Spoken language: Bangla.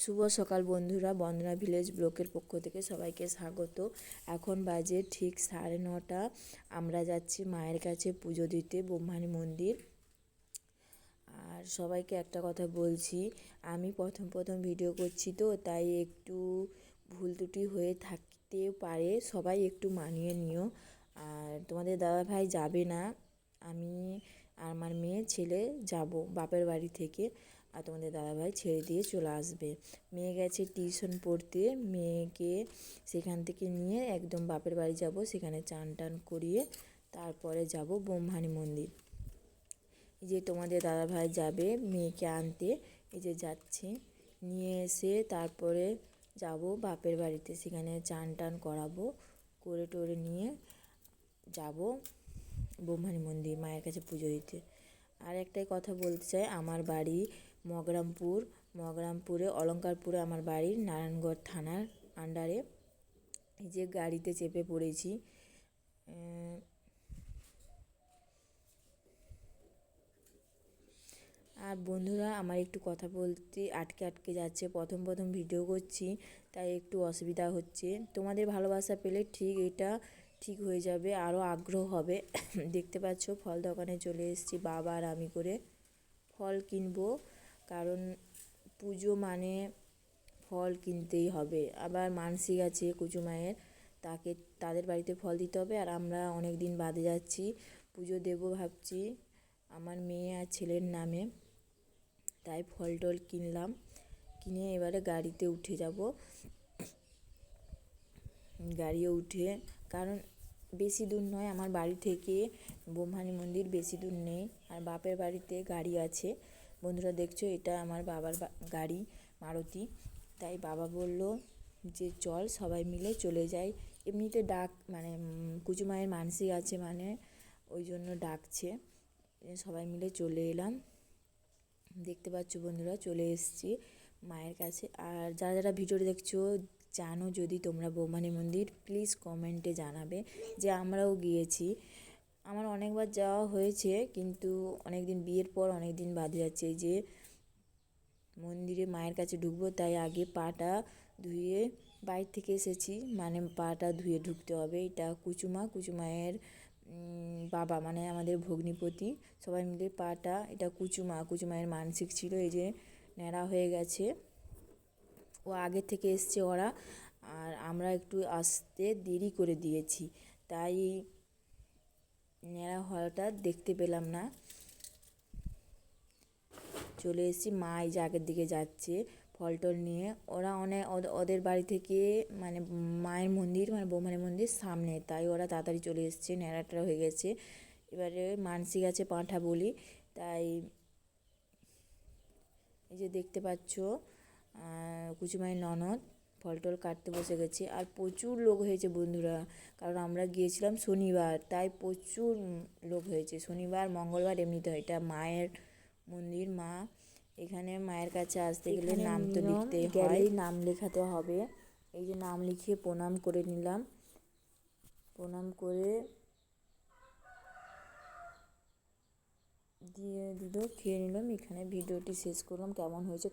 শুভ সকাল বন্ধুরা, বন্দনা ভিলেজ ব্লকের পক্ষ থেকে সবাইকে স্বাগত। এখন বাজে ঠিক 9:30। আমরা যাচ্ছি মায়ের কাছে পুজো দিতে ব্রহ্মাণী মন্দির। আর সবাইকে একটা কথা বলছি, আমি প্রথম ভিডিও করছি তো তাই একটু ভুল ত্রুটি হয়ে থাকতে পারে, সবাই একটু মানিয়ে নিও। আর তোমাদের দাদাভাই যাবে না, আমি আর আমার মেয়ে ছেলে যাব বাপের বাড়ি থেকে। আর তোমাদের দাদাভাই ছেড়ে দিয়ে চলে আসবে। মেয়ে গেছে টিউশন পড়তে, মেয়েকে সেখান থেকে নিয়ে একদম বাপের বাড়ি যাব, সেখানে চান টান করিয়ে তারপরে যাব ব্রহ্মাণী মন্দির। এই যে তোমাদের দাদাভাই যাবে মেয়েকে আনতে, এই যে যাচ্ছে, নিয়ে এসে তারপরে যাব বাপের বাড়িতে, সেখানে চান টান করাবো, করে টোরে নিয়ে যাব ব্রহ্মাণী মন্দির মায়ের কাছে পুজো দিতে। আর একটাই কথা বলতে চাই, আমার বাড়ি মগরামপুরে অলঙ্কারপুরে আমার বাড়ি, নারায়ণগড় থানার আন্ডারে। এই যে গাড়িতে চেপে পড়েছি। আর বন্ধুরা, আমার একটু কথা বলতে আটকে যাচ্ছে, প্রথম ভিডিও করছি তাই একটু অসুবিধা হচ্ছে। তোমাদের ভালোবাসা পেলে এটা ঠিক হয়ে যাবে, আরও আগ্রহ হবে। দেখতে পাচ্ছ ফল দোকানে চলে এসেছি বাবা আর আমি করে, ফল কিনবো, কারণ পুজো মানে ফল কিনতেই হবে। আবার মানসিক আছে কুচু মায়ের, তাদের বাড়িতে ফল দিতে হবে। আর আমরা অনেক দিন বাদে যাচ্ছি, পুজো দেবো ভাবছি আমার মেয়ে আর ছেলের নামে, তাই ফল টল কিনলাম, কিনে এবারে গাড়িতে উঠে যাব। গাড়িও উঠে, কারণ বেশি দূর নয় আমার বাড়ি থেকে ব্রহ্মাণী মন্দির, বেশি দূর নেই। আর বাপের বাড়িতে গাড়ি আছে। বন্ধুরা দেখছো, এটা আমার বাবার গাড়ি মারুতি। তাই বাবা বলল যে চল সবাই মিলে চলে যাই। এমনিতে মানে কুচু মায়ের মানসিক আছে, মানে ওই জন্য ডাকছে, সবাই মিলে চলে এলাম। দেখতে পাচ্ছ বন্ধুরা, চলে এসেছি মায়ের কাছে। আর যারা ভিডিওটি দেখছো, জানো যদি তোমরা ব্রহ্মাণী মন্দির, প্লিজ কমেন্টে জানাবে যে আমরাও গিয়েছি। আমার অনেকবার যাওয়া হয়েছে, কিন্তু অনেক দিন বিয়ের পর অনেক দিন বাদে যাচ্ছে। এই যে মন্দিরে মায়ের কাছে ঢুকবো, তাই আগে পাটা ধুয়ে বাইরে থেকে এসেছি, মানে পাটা ধুয়ে ঢুকতে হবে। এটা কুচু মায়ের বাবা, মানে আমাদের ভগ্নিপতি, সবাই মিলে পাটা, এটা কুচু মায়ের মানসিক ছিল, এই যে ন্যাড়া হয়ে গেছে। ও আগে থেকে এসছে ওরা, আর আমরা একটু আসতে দেরি করে দিয়েছি, তাই ন্যাড়া হওয়াটা দেখতে পেলাম না। চলে এসেছি, মা এই যে আগের দিকে যাচ্ছে ফল টল নিয়ে। ওরা ওদের বাড়ি থেকে মানে মায়ের মন্দির, মানে ব্রহ্মাণী মন্দির সামনে, তাই ওরা তাড়াতাড়ি চলে এসছে, ন্যাড়াটা হয়ে গেছে। এবারে মানসিক আছে পাঁঠা বলি, তাই এই যে দেখতে পাচ্ছ কুচুমায়ের ননদ ফল টল কাটতে বসে গেছে। আর প্রচুর লোক হয়েছে বন্ধুরা, কারণ আমরা গিয়েছিলাম শনিবার, তাই প্রচুর লোক হয়েছে। শনিবার মঙ্গলবার এমনিতে হয়, এটা মায়ের মন্দির। মা এখানে মায়ের কাছে আসতে গেলে নাম তো লিখতেই হয়, নাম লেখাতে হবে। এই যে নাম লিখিয়ে প্রণাম করে নিলাম, প্রণাম করে দিয়ে দিল, খেয়ে নিলাম। এখানে ভিডিওটি শেষ করলাম, কেমন হয়েছে